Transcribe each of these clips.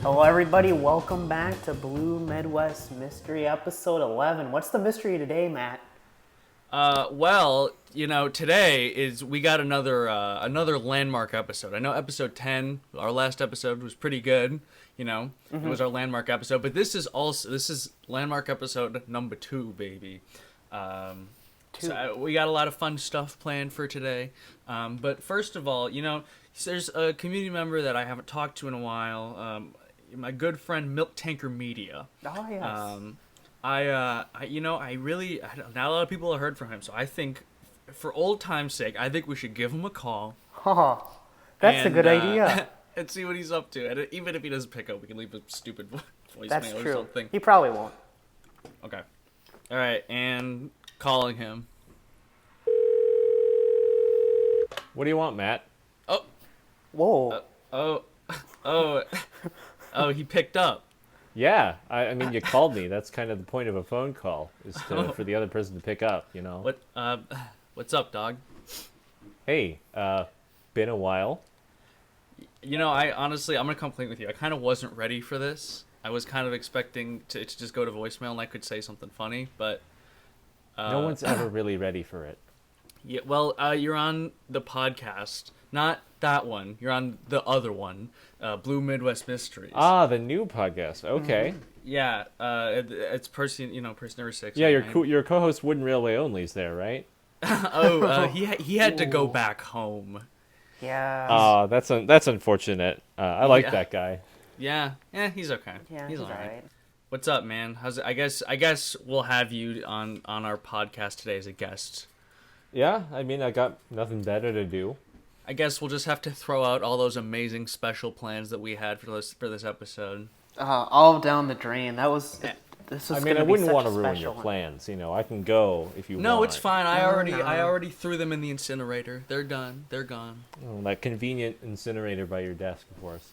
Hello everybody, welcome back to Blue Midwest Mystery episode 11. What's the mystery today, Matt? Today we got another landmark episode. I know episode 10, our last episode was pretty good, It was our landmark episode, but this is landmark episode number 2, baby. So we got a lot of fun stuff planned for today. But first of all, there's a community member that I haven't talked to in a while. My good friend MilkTankerMedia. Oh, yes. Not a lot of people have heard from him, so I think, for old time's sake, I think we should give him a call. Oh, that's a good idea. And see what he's up to. And even if he doesn't pick up, we can leave a stupid voicemail That's or true. something. He probably won't. Okay. All right, and calling him. What do you want, Matt? Oh. Whoa. He picked up. Yeah, I mean, you called me. That's kind of the point of a phone call, is for the other person to pick up, What's up, dog? Hey, been a while. I'm gonna come clean with you. I kind of wasn't ready for this. I was kind of expecting it to just go to voicemail and I could say something funny, but no one's ever really ready for it. Yeah, well, you're on the podcast, not that one. You're on the other one, Blue Midwest Mysteries. Ah, the new podcast. Okay. Yeah, it's Percyno6. Yeah, your co-host Wooden Railway Only's there, right? He had to go back home. Yeah. That's unfortunate. I like that guy. Yeah, he's okay. Yeah, he's all right. right. What's up, man? How's it? I guess we'll have you on our podcast today as a guest. Yeah, I mean, I got nothing better to do. I guess we'll just have to throw out all those amazing special plans that we had for this episode. All down the drain. This was. I mean, I wouldn't want to ruin your one. plans. I can go if you want. No, it's fine. I No. already threw them in the incinerator. They're done. They're gone. Oh, that convenient incinerator by your desk, of course.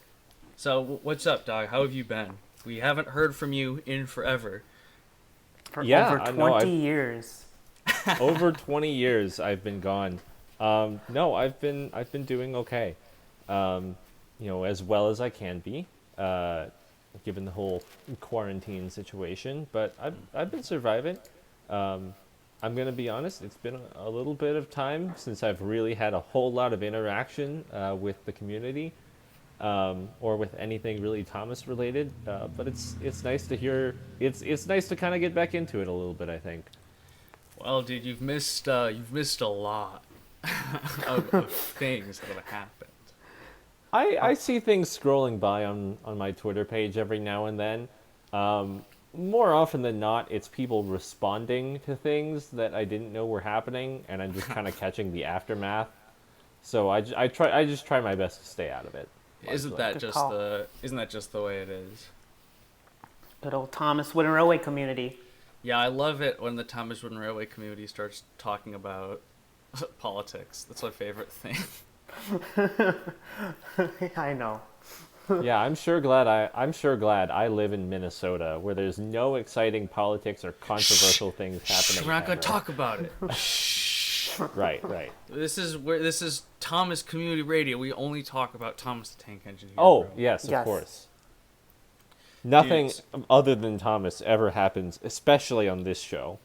So, what's up, dog? How have you been? We haven't heard from you in forever. For Yeah, over 20 years. Over 20 years I've been gone. No, I've been doing okay. As well as I can be, given the whole quarantine situation. But I've been surviving. I'm gonna be honest. It's been a little bit of time since I've really had a whole lot of interaction with the community, or with anything really Thomas related. But it's nice to hear. It's nice to kind of get back into it a little bit, I think. Well, dude, you've missed a lot of things that have happened. I see things scrolling by on my Twitter page every now and then. More often than not, it's people responding to things that I didn't know were happening, and I'm just kind of catching the aftermath. So I just try my best to stay out of it. Isn't that just the way it is? Good old Thomas Wooden Railway community. Yeah, I love it when the Thomas Wooden Railway community starts talking about politics. That's my favorite thing. I know. Yeah, I'm sure glad I live in Minnesota, where there's no exciting politics or controversial things happening. We're not going ever. to talk about it. Right. This is Thomas Community Radio. We only talk about Thomas the Tank Engine here. Oh, bro. yes, of Yes. course. Nothing Dudes. other than Thomas ever happens, especially on this show.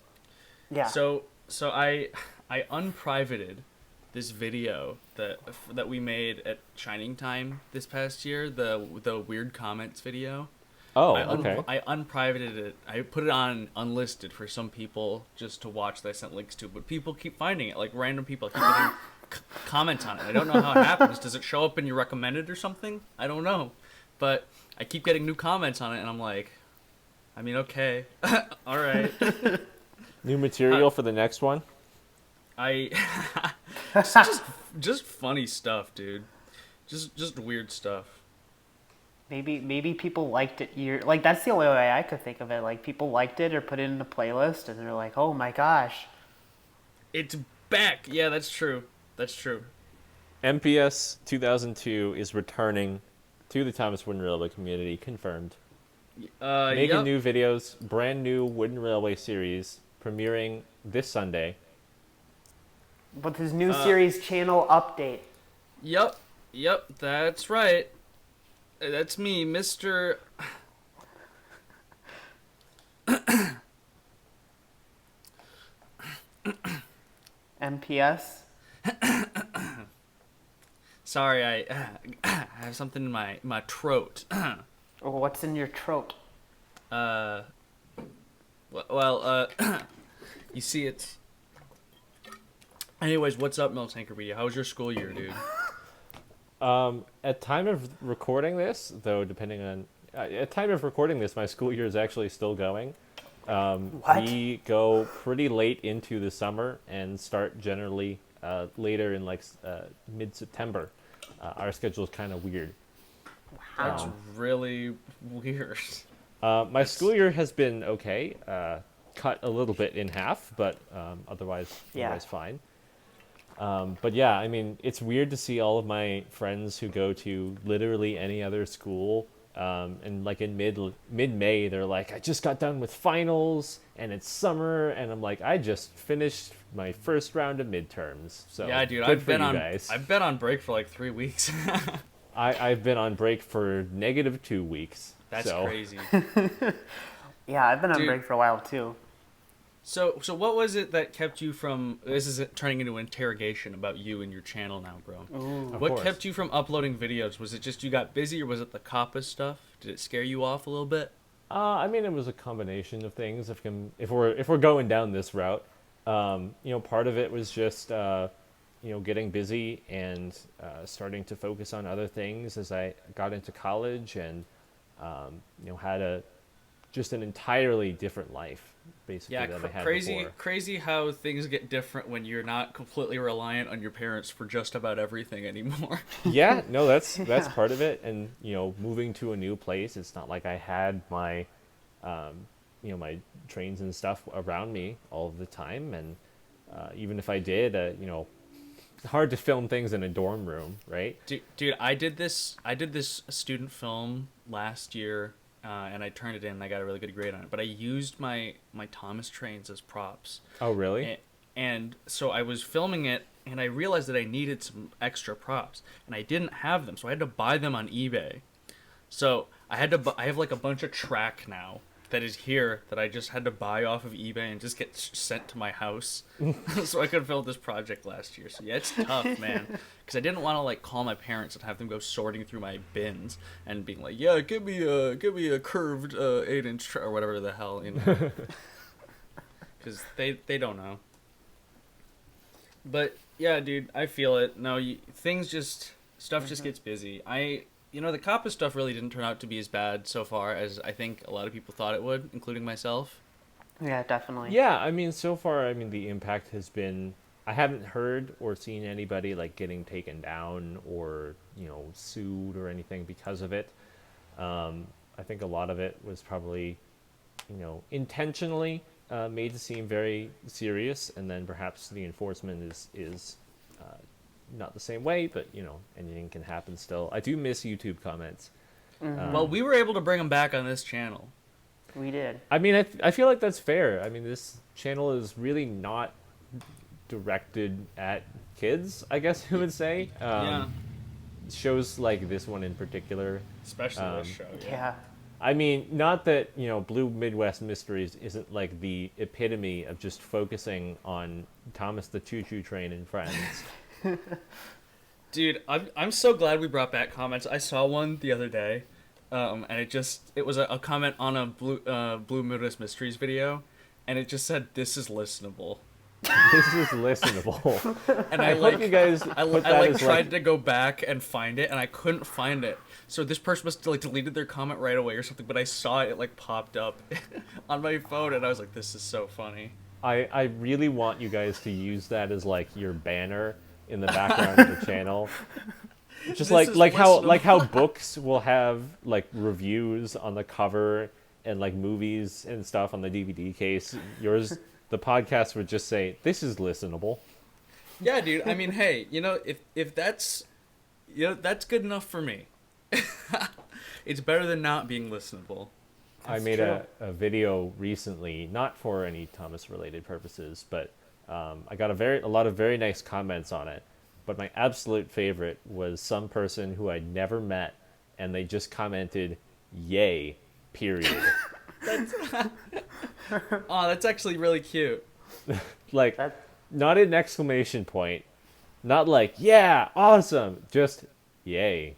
Yeah. So I unprivated this video that we made at Shining Time this past year, the weird comments video. Oh, I unprivated it. I put it on unlisted for some people just to watch that I sent links to, but people keep finding it, like random people keep getting comments on it. I don't know how it happens. Does it show up in your recommended or something? I don't know. But I keep getting new comments on it, and I'm like, I mean, okay. All right. New material for the next one? Just funny stuff, dude. Just weird stuff. Maybe people liked it. That's the only way I could think of it. Like, people liked it or put it in the playlist, and they're like, "Oh my gosh, It's back." Yeah, that's true. MPS 2002 is returning to the Thomas Wooden Railway community, confirmed. Making new videos, brand new Wooden Railway series, premiering this Sunday. with his new series channel update." Yep, that's right. That's me, Mr. MPS. Sorry, I have something in my throat. What's in your throat? Well, you see it's... Anyways, what's up, MilkTankerMedia? How was your school year, dude? At time of recording this, though, depending on at time of recording this, my school year is actually still going. What? We go pretty late into the summer and start generally later in like mid-September. Our schedule is kind of weird. That's really weird. My school year has been okay, cut a little bit in half, but otherwise fine. But yeah, I mean, it's weird to see all of my friends who go to literally any other school, and like in mid-May, they're like, I just got done with finals, and it's summer, and I'm like, I just finished my first round of midterms. So Yeah, dude, good I've for been you on guys. I've been on break for like 3 weeks. I've been on break for -2 weeks. That's so. crazy. Yeah, I've been on Dude. break for a while too. So what was it that kept you from... This is turning into an interrogation about you and your channel now, bro. Ooh. Of What course. kept you from uploading videos? Was it just you got busy, or was it the COPPA stuff? Did it scare you off a little bit? I mean, it was a combination of things. If we're going down this route, part of it was just getting busy and starting to focus on other things as I got into college and had just an entirely different life basically Yeah, than I had crazy, before. crazy how things get different when you're not completely reliant on your parents for just about everything anymore. Yeah, no, that's part of it. And moving to a new place, it's not like I had my my trains and stuff around me all of the time. And even if I did, it's hard to film things in a dorm room, right? Dude, I did this student film last year, and I turned it in, and I got a really good grade on it. But I used my Thomas trains as props. Oh, really? And so I was filming it, and I realized that I needed some extra props, and I didn't have them, so I had to buy them on eBay. So I have like a bunch of track now that is here that I just had to buy off of eBay and just get sent to my house so I could film this project last year. So yeah, it's tough, man, because I didn't want to like call my parents and have them go sorting through my bins and being like, yeah, give me a curved 8-inch or whatever the hell, because they don't know. But yeah, dude, I feel it. No, stuff just gets busy. The COPPA stuff really didn't turn out to be as bad so far as I think a lot of people thought it would, including myself. Yeah, definitely. Yeah, I mean, so far, the impact has been, I haven't heard or seen anybody like getting taken down or, sued or anything because of it. I think a lot of it was probably, intentionally made to seem very serious, and then perhaps the enforcement is not the same way, but anything can happen still. I do miss YouTube comments. Well, we were able to bring them back on this channel. We did. I mean, I feel like that's fair. I mean, this channel is really not directed at kids, I guess you would say. Yeah. Shows like this one in particular. Especially this show. Yeah. I mean, not that, Blue Midwest Mysteries isn't like the epitome of just focusing on Thomas the Choo Choo Train and friends. Dude, I'm so glad we brought back comments. I saw one the other day, and it was a comment on a Blue Midwest Mysteries video, and it just said, "This is listenable." This is listenable. And I hope you guys tried to go back and find it, and I couldn't find it. So this person must have deleted their comment right away or something. But I saw it popped up on my phone, and I was like, "This is so funny." I really want you guys to use that as your banner in the background of the channel. Just like how books will have reviews on the cover and movies and stuff on the DVD case. Yours, the podcast would just say, "This is listenable." Yeah, dude. I mean, hey, if that's that's good enough for me. It's better than not being listenable. I made a video recently, not for any Thomas related purposes, but I got a lot of very nice comments on it. But my absolute favorite was some person who I'd never met, and they just commented, "Yay!" Period. Oh, that's actually really cute. Like, That- not an exclamation point, not like "Yeah, awesome," just "Yay."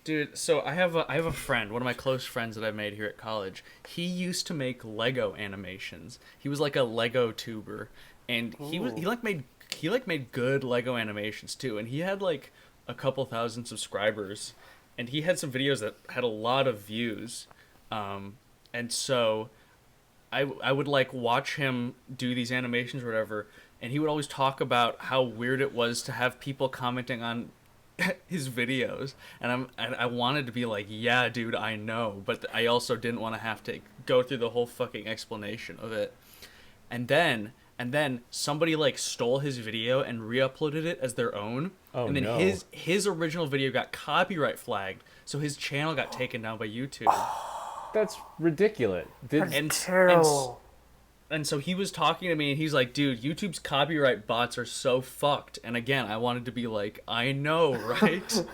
Dude, so I have a friend, one of my close friends that I made here at college. He used to make Lego animations. He was like a Lego tuber, and he made good Lego animations too. And he had like a couple thousand subscribers, and he had some videos that had a lot of views. And so I would like watch him do these animations or whatever, and he would always talk about how weird it was to have people commenting on his videos, and I wanted to be like, yeah, dude, I know, but I also didn't want to have to go through the whole fucking explanation of it. And then somebody like stole his video and re-uploaded it as their own. Oh, and then no. his original video got copyright flagged, so his channel got taken down by YouTube. That's ridiculous. Terrible. And so he was talking to me, and he's like, dude, YouTube's copyright bots are so fucked. And again, I wanted to be like, I know, right?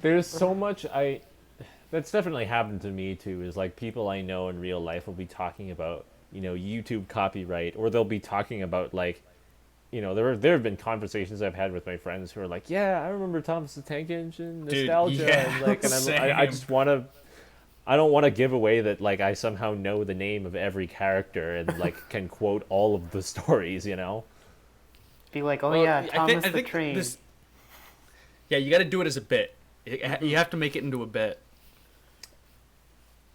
There's so much that's definitely happened to me too, is like people I know in real life will be talking about, YouTube copyright, or they'll be talking about like, there have been conversations I've had with my friends who are like, yeah, I remember Thomas the Tank Engine, Dude, nostalgia, yeah, and like, and I just want to, I don't want to give away that like I somehow know the name of every character and like can quote all of the stories, Be like, oh Well, yeah, I Thomas the think Train. Yeah, you got to do it as a bit. You have to make it into a bit.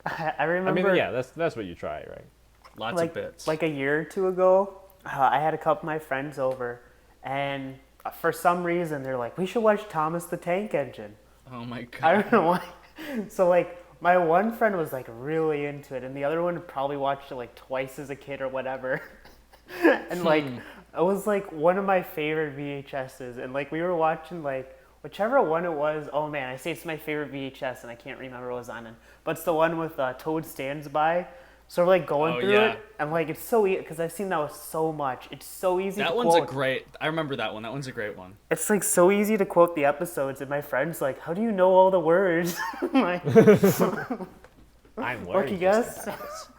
I remember. I mean, yeah, that's what you try, right? Lots of bits. Like a year or two ago, I had a couple of my friends over, and for some reason they're like, we should watch Thomas the Tank Engine. Oh my god. I don't know why. So like my one friend was like really into it, and the other one probably watched it like twice as a kid or whatever. And like it was like one of my favorite VHSs, and like we were watching like whichever one it was. Oh man, I say it's my favorite VHS, and I can't remember what it was on it, but it's the one with Toad Stands By. So we're like going through yeah. it, and like it's so easy because I've seen that one so much. It's so easy. That to one's quote. a great. I remember that one. That one's a great one. It's like so easy to quote the episodes, and my friend's like, "How do you know all the words?" I'm like, I'm lucky guess.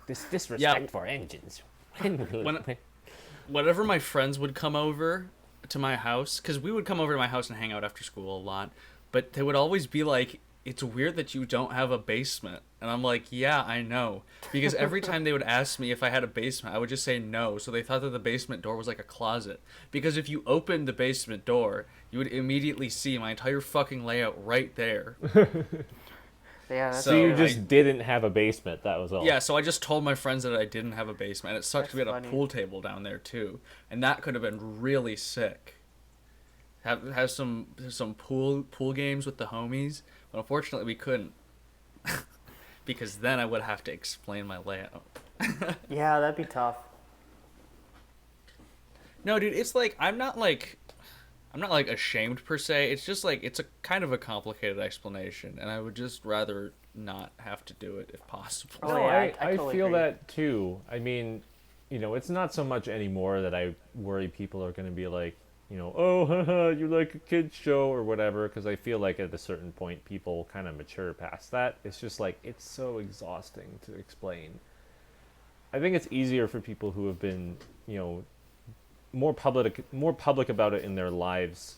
This disrespect Yeah. for engines. Whenever my friends would come over to my house, because we would come over to my house and hang out after school a lot, but they would always be like, it's weird that you don't have a basement. And I'm like, yeah, I know. Because every time they would ask me if I had a basement, I would just say no. So they thought that the basement door was like a closet. Because if you opened the basement door, you would immediately see my entire fucking layout right there. Yeah, that's So you So just I- didn't have a basement, that was all. Yeah, so I just told my friends that I didn't have a basement. And it sucks. That's We had funny. a pool table down there too. And that could have been really sick. Have some pool games with the homies. But unfortunately, we couldn't. Because then I would have to explain my layout. yeah, that'd be tough. No, dude, it's like I'm not like ashamed per se. It's just like it's a kind of a complicated explanation, and I would just rather not have to do it if possible. Oh, No, yeah, I I totally feel agree. that too. I mean, it's not so much anymore that I worry people are going to be like, oh, haha, you like a kid's show or whatever, because I feel like at a certain point people kind of mature past that. It's just like, it's so exhausting to explain. I think it's easier for people who have been, more public about it in their lives,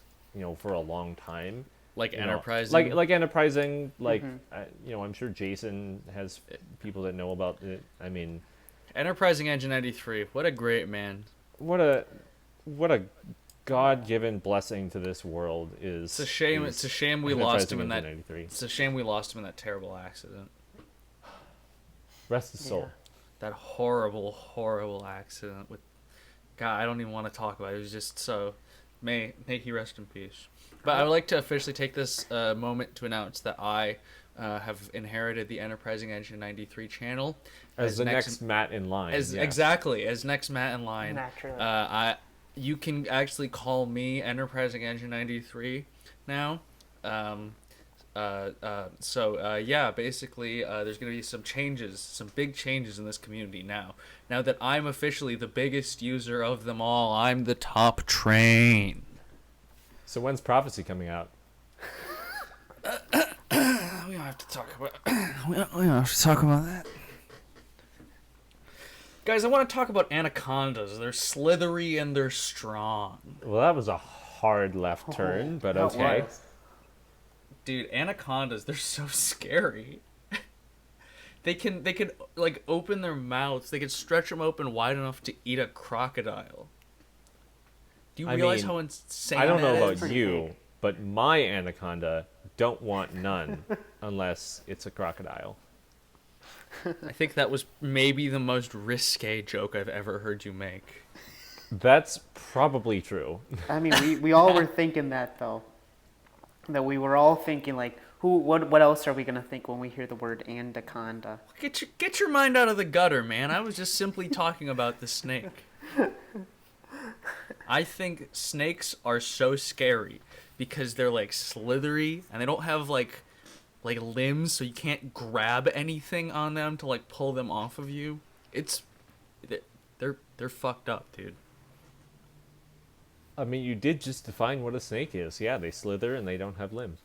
for a long time. Like you know, enterprising. like enterprising, like Mm-hmm. I'm sure Jason has people that know about it. I mean, Enterprising Engine 93. What a great man. what a God-given blessing to this world is. It's a shame. It's a shame we lost him in that. 1993. It's a shame we lost him in that terrible accident. Rest his soul. That horrible, horrible accident with. God, I don't even want to talk about it. It was just so. May he rest in peace. But I would like to officially take this moment to announce that I have inherited the Enterprising Engine 93 channel As the next Matt in line. as yeah. exactly as next Matt in line. Naturally. You can actually call me Enterprising Engine 93 now. Yeah, basically, there's going to be some changes, some big changes in this community now. Now that I'm officially the biggest user of them all, I'm the top train. So when's Prophecy coming out? We We don't have to talk about. we don't have to talk about that. Guys, I want to talk about anacondas. They're slithery and they're strong. Well, that was a hard left turn, but That okay. was. Dude, anacondas, they're so scary. They can like open their mouths. They can stretch them open wide enough to eat a crocodile. Do you realize how insane I don't know that about is? Pretty you, big. but my anaconda don't want none unless it's a crocodile. I think that was maybe the most risque joke I've ever heard you make. That's probably true. I mean, we all were thinking that though. That we were all thinking like, what else are we gonna think when we hear the word anaconda? Get your mind out of the gutter, man. I was just simply talking about the snake. I think snakes are so scary because they're like slithery and they don't have like limbs, so you can't grab anything on them to like pull them off of you. They're fucked up, dude. I mean, you did just define what a snake is. Yeah, they slither and they don't have limbs.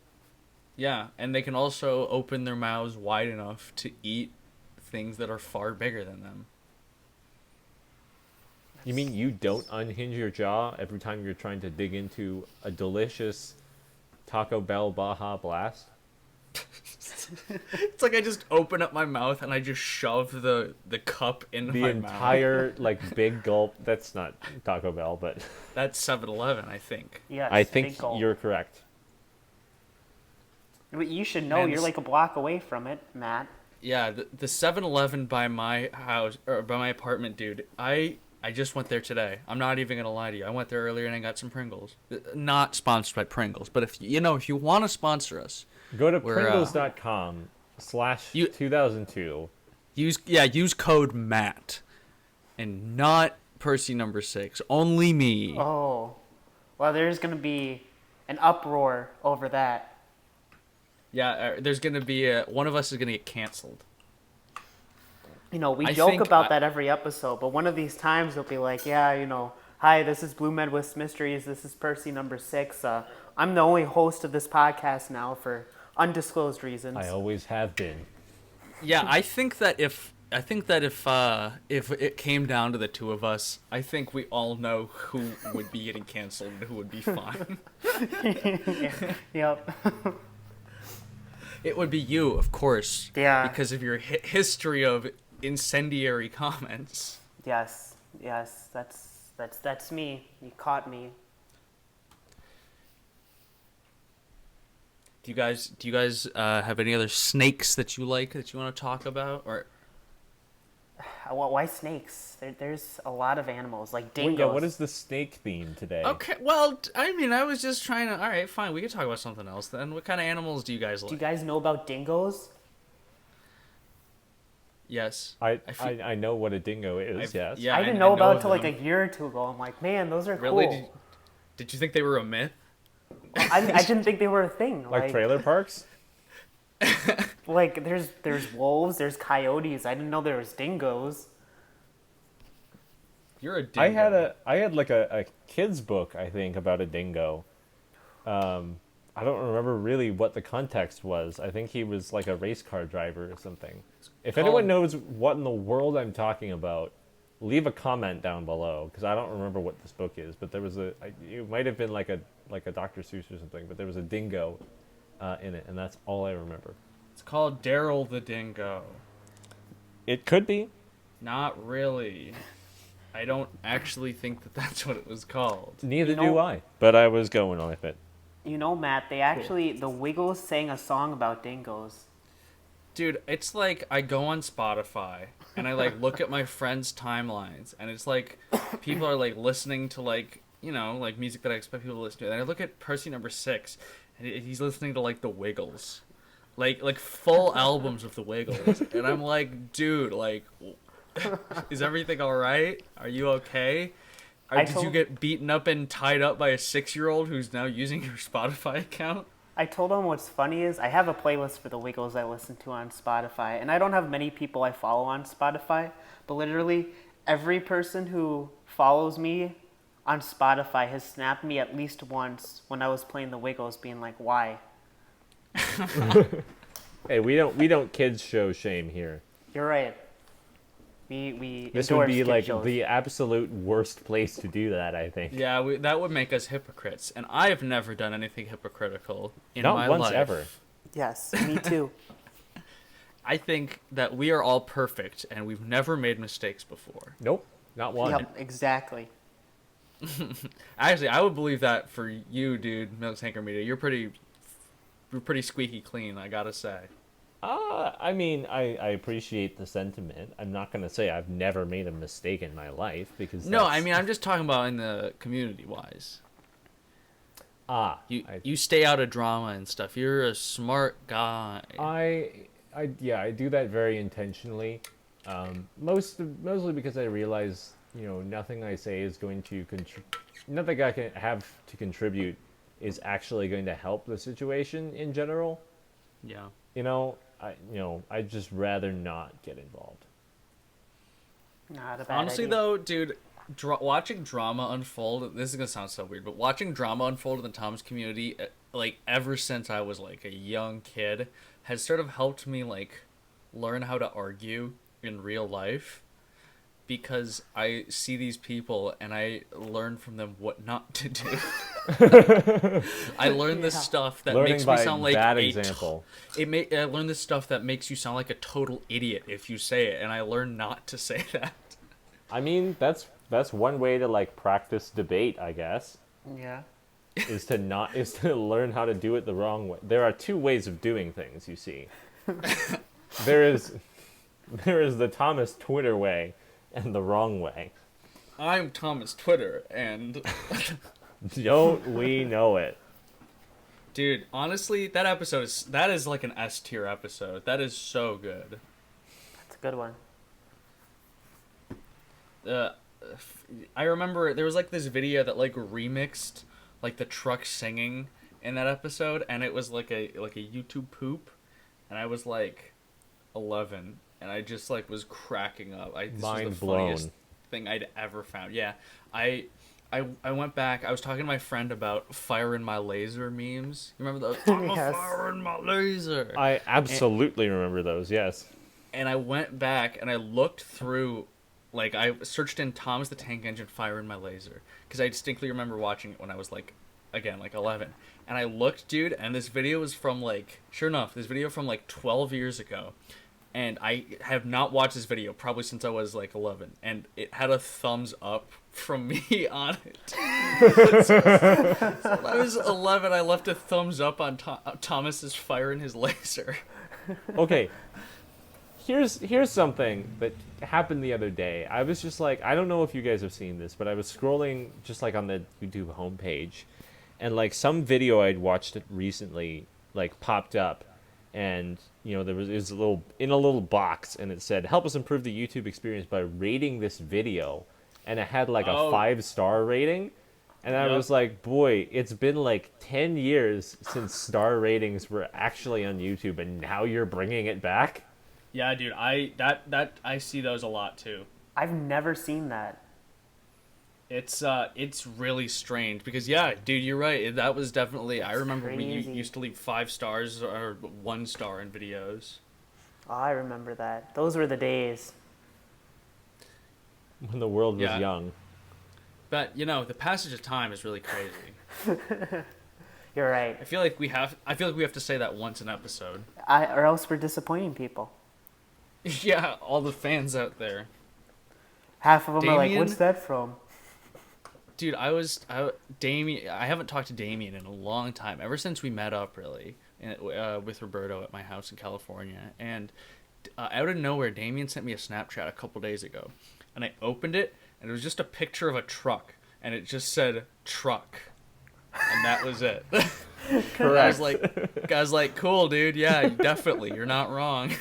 Yeah, and they can also open their mouths wide enough to eat things that are far bigger than them. You mean you don't unhinge your jaw every time you're trying to dig into a delicious Taco Bell Baja Blast? It's like I just open up my mouth and I just shove the cup in The my mouth. entire, like, big gulp. That's not Taco Bell, but That's 7-Eleven, I think. Yes, I think big gulp. you're correct. But you should know. Man, You're this- like a block away from it, Matt. Yeah, the 7-Eleven by my house or by my apartment, dude. I just went there today. I'm not even gonna lie to you. I went there earlier and I got some Pringles. Not sponsored by Pringles, but if you want to sponsor us, Go to We're, Pringles.com/2002. use code Matt, and not Percy6. Only me. Oh, well, there's gonna be an uproar over that. Yeah, there's gonna be one of us is gonna get canceled. You know, we I joke think about that every episode, but one of these times it'll be like, yeah, you know, hi, this is Blue Midwest Mysteries. This is Percy6. I'm the only host of this podcast now for undisclosed reasons. I always have been. Yeah, I think that if it came down to the two of us, I think we all know who would be getting canceled and who would be fine. Yep. It would be you, of course. Yeah. Because of your history of incendiary comments. Yes. That's me. You caught me. Do you guys have any other snakes that you like that you want to talk about, or? Why snakes? There's a lot of animals, like Well, dingoes. yeah, what is the snake theme today? Okay, well, I mean, I was just trying to. All right, fine, we can talk about something else then. What kind of animals do you guys like? Do you guys know about dingoes? Yes. I know what a dingo is, yes. Yeah, I didn't know about it of till like them. a year or two ago. I'm like, man, those are Really? cool. Did you think they were a myth? I didn't think they were a thing. Like trailer parks? Like there's wolves, there's coyotes. I didn't know there was dingoes. You're a dingo. I had like a kid's book, I think, about a dingo. I don't remember really what the context was. I think he was like a race car driver or something. If anyone knows what in the world I'm talking about, leave a comment down below, because I don't remember what this book is. But there was it might have been like a Dr. Seuss or something. But there was a dingo in it, and that's all I remember. It's called Daryl the Dingo. It could be. Not really. I don't actually think that that's what it was called. Neither You know- do I. But I was going with it. You know, Matt, the Wiggles sang a song about dingoes. Dude, it's like I go on Spotify and I like look at my friends' timelines, and it's like people are like listening to like, you know, like music that I expect people to listen to. And I look at Percy6 and he's listening to like the Wiggles. Like full albums of the Wiggles. And I'm like, dude, like is everything all right? Are you okay? Did you get beaten up and tied up by a 6-year-old who's now using your Spotify account? I told him what's funny is I have a playlist for the Wiggles I listen to on Spotify, and I don't have many people I follow on Spotify, but literally every person who follows me on Spotify has snapped me at least once when I was playing the Wiggles, being like, why? Hey, we don't kids show shame here. You're right. We This would endorse be kid like shows. the absolute worst place to do that, I think. Yeah, that would make us hypocrites, and I have never done anything hypocritical in Not my once life. ever. Yes, me too. I think that we are all perfect, and we've never made mistakes before. Nope, not one. Yep, exactly. Actually, I would believe that for you, dude. MilkTankerMedia, you're pretty squeaky clean, I gotta say. I mean, I appreciate the sentiment. I'm not gonna say I've never made a mistake in my life because No, I mean I'm just talking about in the community wise. You stay out of drama and stuff. You're a smart guy. I do that very intentionally. Mostly because I realize, nothing I say is going to nothing I can have to contribute is actually going to help the situation in general. Yeah. I'd just rather not get involved. Not a bad Honestly, idea. though, dude, watching drama unfold. This is gonna sound so weird, but watching drama unfold in the Tom's community, like ever since I was like a young kid, has sort of helped me like learn how to argue in real life. Because I see these people and I learn from them what not to do. I learn this stuff that Learning makes me by sound like bad a example. I learn this stuff that makes you sound like a total idiot if you say it, and I learn not to say that. I mean, that's one way to like practice debate, I guess. Yeah. is to learn how to do it the wrong way. There are two ways of doing things, you see. there is the Thomas Twitter way and the wrong way. I'm Thomas Twitter, and Don't we know it? dude, honestly, that is like an S tier episode. That is so good. That's a good one. I remember there was like this video that like remixed like the truck singing in that episode, and it was like a YouTube poop, and I was like 11, and I just like was cracking up. This was the funniest thing I'd ever found. Yeah, I went back. I was talking to my friend about fire in my laser memes. You remember those? I'm Yes. a fire in my laser. I absolutely remember those, yes. And I went back and I looked through, like I searched in Thomas the Tank Engine fire in my laser, because I distinctly remember watching it when I was like, again, like 11. And I looked, dude, and this video was from like, sure enough, this video from like 12 years ago. And I have not watched this video probably since I was like 11, and it had a thumbs up from me on it. so when I was 11, I left a thumbs up on Thomas's fire in his laser. Okay. Here's something that happened the other day. I was just like, I don't know if you guys have seen this, but I was scrolling just like on the YouTube homepage, and like some video I'd watched recently like popped up, and it was a little box, and it said, help us improve the YouTube experience by rating this video, and it had like a 5-star rating, and I was like, boy, it's been like 10 years since star ratings were actually on YouTube, and now you're bringing it back. Yeah, dude, I see those a lot too. I've never seen that. It's really strange because yeah, dude, you're right. That was definitely. I remember we used to leave 5 stars or 1 star in videos. Oh, I remember that. Those were the days. When the world was young. But the passage of time is really crazy. You're right. I feel like we have to say that once an episode. Or else we're disappointing people. Yeah, all the fans out there. Half of them are like, Damien? what's that from? Dude, Damien. I haven't talked to Damien in a long time. Ever since we met up, really, with Roberto at my house in California. And out of nowhere, Damien sent me a Snapchat a couple days ago, and I opened it, and it was just a picture of a truck, and it just said "truck," and that was it. Correct. I was like, cool, dude. Yeah, definitely, you're not wrong.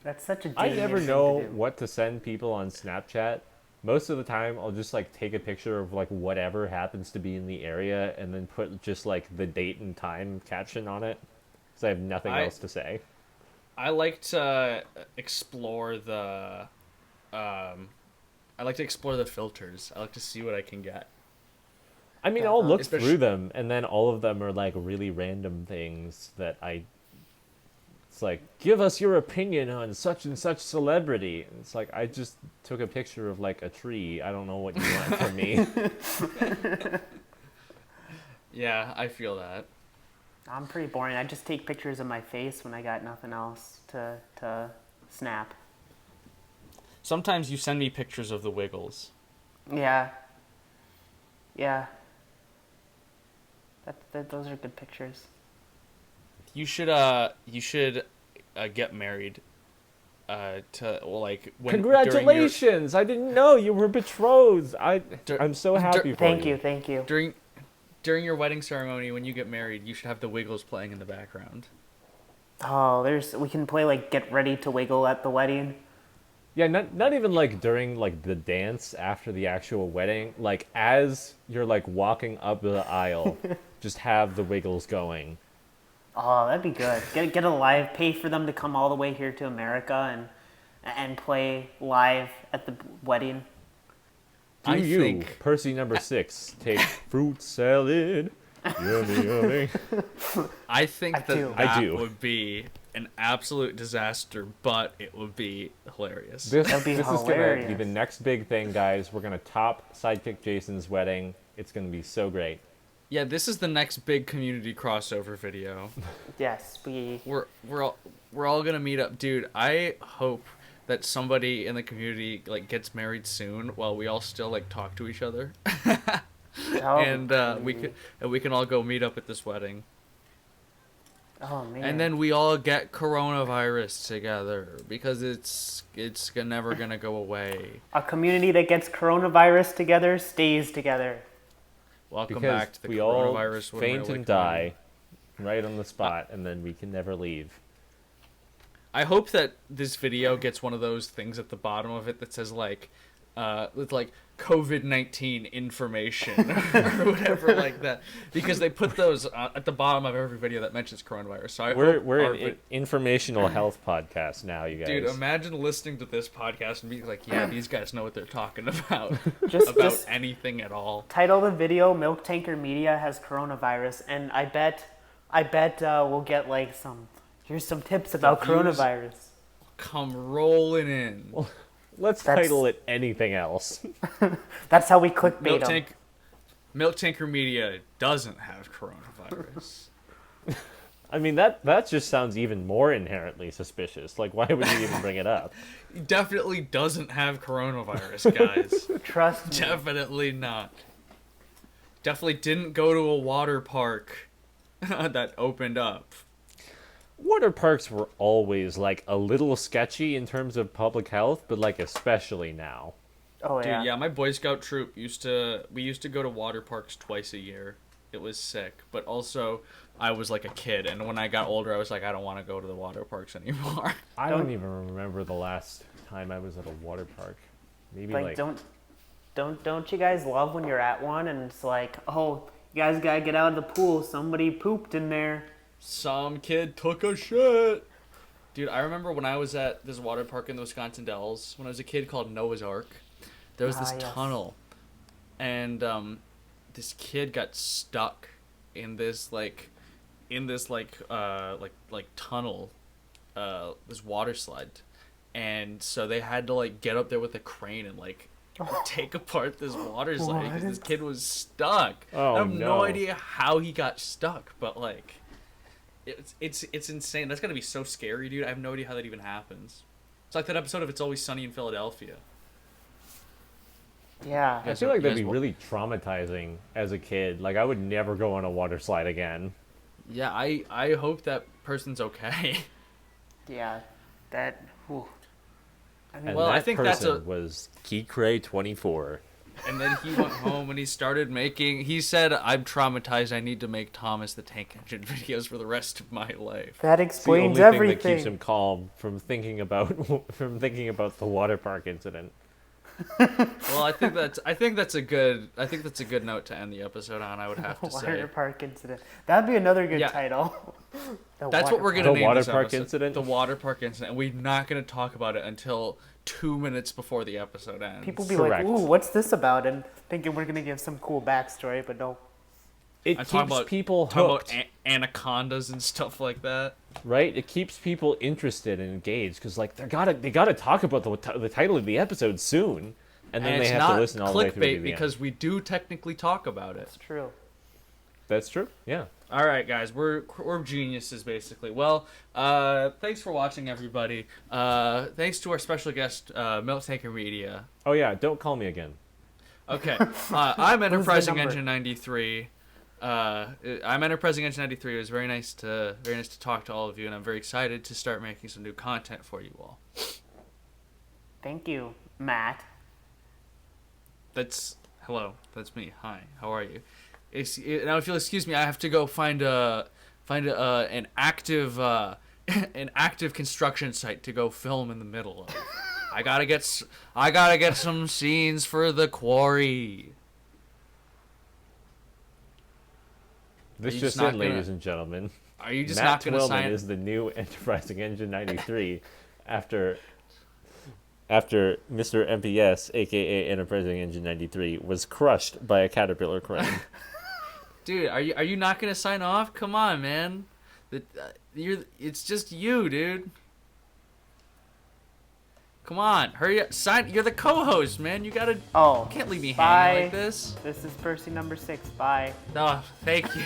That's such a I Damien never thing know to do. what to send people on Snapchat. Most of the time, I'll just like take a picture of like whatever happens to be in the area, and then put just like the date and time caption on it, because I have nothing else to say. I like to explore the, filters. I like to see what I can get. I mean, I'll look Especially- through them, and then all of them are like really random things that I It's like, give us your opinion on such and such celebrity. And it's like, I just took a picture of like a tree. I don't know what you want from me. Yeah, I feel that. I'm pretty boring. I just take pictures of my face when I got nothing else to snap. Sometimes you send me pictures of the Wiggles. Yeah. Yeah. Those are good pictures. You should get married. When Congratulations! I didn't know you were betrothed. I'm so happy for you. Thank you. During your wedding ceremony, when you get married, you should have the Wiggles playing in the background. Oh, we can play like Get Ready to Wiggle at the wedding. Yeah, not even like during like the dance after the actual wedding. Like as you're like walking up the aisle, just have the Wiggles going. Oh, that'd be good. Get a live, pay for them to come all the way here to America and play live at the wedding. Do you, Percy6, take fruit salad? Yummy, yummy. I think I do. would be an absolute disaster, but it would be hilarious. This That'd be is going to hilarious. be the next big thing, guys. We're going to top Sidekick Jason's wedding. It's going to be so great. Yeah, this is the next big community crossover video. Yes, We're all gonna meet up, dude. I hope that somebody in the community like gets married soon while we all still like talk to each other. And we can all go meet up at this wedding. Oh man. And then we all get coronavirus together because it's never gonna go away. A community that gets coronavirus together stays together. Welcome Because back to the we all coronavirus. faint and die right on the spot, and then we can never leave. I hope that this video gets one of those things at the bottom of it that says like, with like COVID-19 information or whatever like that, because they put those at the bottom of every video that mentions coronavirus. So We're an informational health podcast now, you guys. Dude, imagine listening to this podcast and being like, yeah, these guys know what they're talking about. Just anything at all. title the video MilkTankerMedia has coronavirus, and I bet we'll get like here's some tips about views coronavirus. Come rolling in. Let's title it anything else. That's how we clickbait them. MilkTankerMedia doesn't have coronavirus. I mean, that just sounds even more inherently suspicious. Like, why would you even bring it up? He definitely doesn't have coronavirus, guys. Trust me. Definitely not. Definitely didn't go to a water park that opened up. Water parks were always, like, a little sketchy in terms of public health, but, like, especially now. Oh Dude, yeah. yeah, my Boy Scout troop we used to go to water parks twice a year. It was sick, but also I was like a kid, and when I got older, I was like, I don't want to go to the water parks anymore. I don't even remember the last time I was at a water park. Maybe Like don't you guys love when you're at one and it's like, oh, you guys gotta get out of the pool. Somebody pooped in there. Some kid took a shit. Dude, I remember when I was at this water park in the Wisconsin Dells, when I was a kid, called Noah's Ark. There was this yes. tunnel, and this kid got stuck in this tunnel, this water slide, and so they had to like get up there with a crane and like take apart this water slide because this kid was stuck. Oh, I have no no. idea how he got stuck, but like, it's insane. That's gotta be so scary, dude. I have no idea how that even happens. It's like that episode of It's Always Sunny in Philadelphia. Yeah. I feel like that'd be really traumatizing as a kid. Like, I would never go on a water slide again. Yeah, I hope that person's okay. Yeah. That. Whew. I mean, And Well, that I think person that's was Keycray24. And then he went home and he started making. He said, "I'm traumatized. I need to make Thomas the Tank Engine videos for the rest of my life." that It's the explains only everything. thing that keeps him calm from thinking about the water park incident. Well, I think that's a good note to end the episode on. I would have to say. Water park incident. That'd be another good Yeah. title. That's what we're gonna The name water this park episode. incident? The water park incident. And we're not gonna talk about it until 2 minutes before the episode ends. People be Correct. like, "Ooh, what's this about?" And thinking we're gonna give some cool backstory, but no. It keeps people hooked. Talking about anacondas and stuff like that. Right? It keeps people interested and engaged because like they gotta talk about the title of the episode soon, and then they have to listen all the way through to the end. Because we do technically talk about it. It's true. That's true. Yeah. All right, guys, we're geniuses basically. Well, thanks for watching, everybody. Thanks to our special guest, MilkTankerMedia. Oh yeah, don't call me again. Okay, I'm Enterprising Engine 93. I'm Enterprising Engine 93. It was very nice to talk to all of you, and I'm very excited to start making some new content for you all. Thank you, Matt. Hello. That's me. Hi. How are you? Now, if you'll excuse me, I have to go find an active construction site to go film in the middle of. I gotta get some scenes for the quarry. This just in, ladies and gentlemen. Are you just Matt not gonna sign? Matt is the new Enterprising Engine 93 after Mr. MPS, aka Enterprising Engine 93, was crushed by a caterpillar crane. Dude, are you not gonna sign off? Come on, man. It's just you, dude. Come on, hurry up. Sign. You're the co-host, man. You gotta. Oh. You can't leave me bye. hanging like this. This is Percy number 6. Bye. Oh, thank you.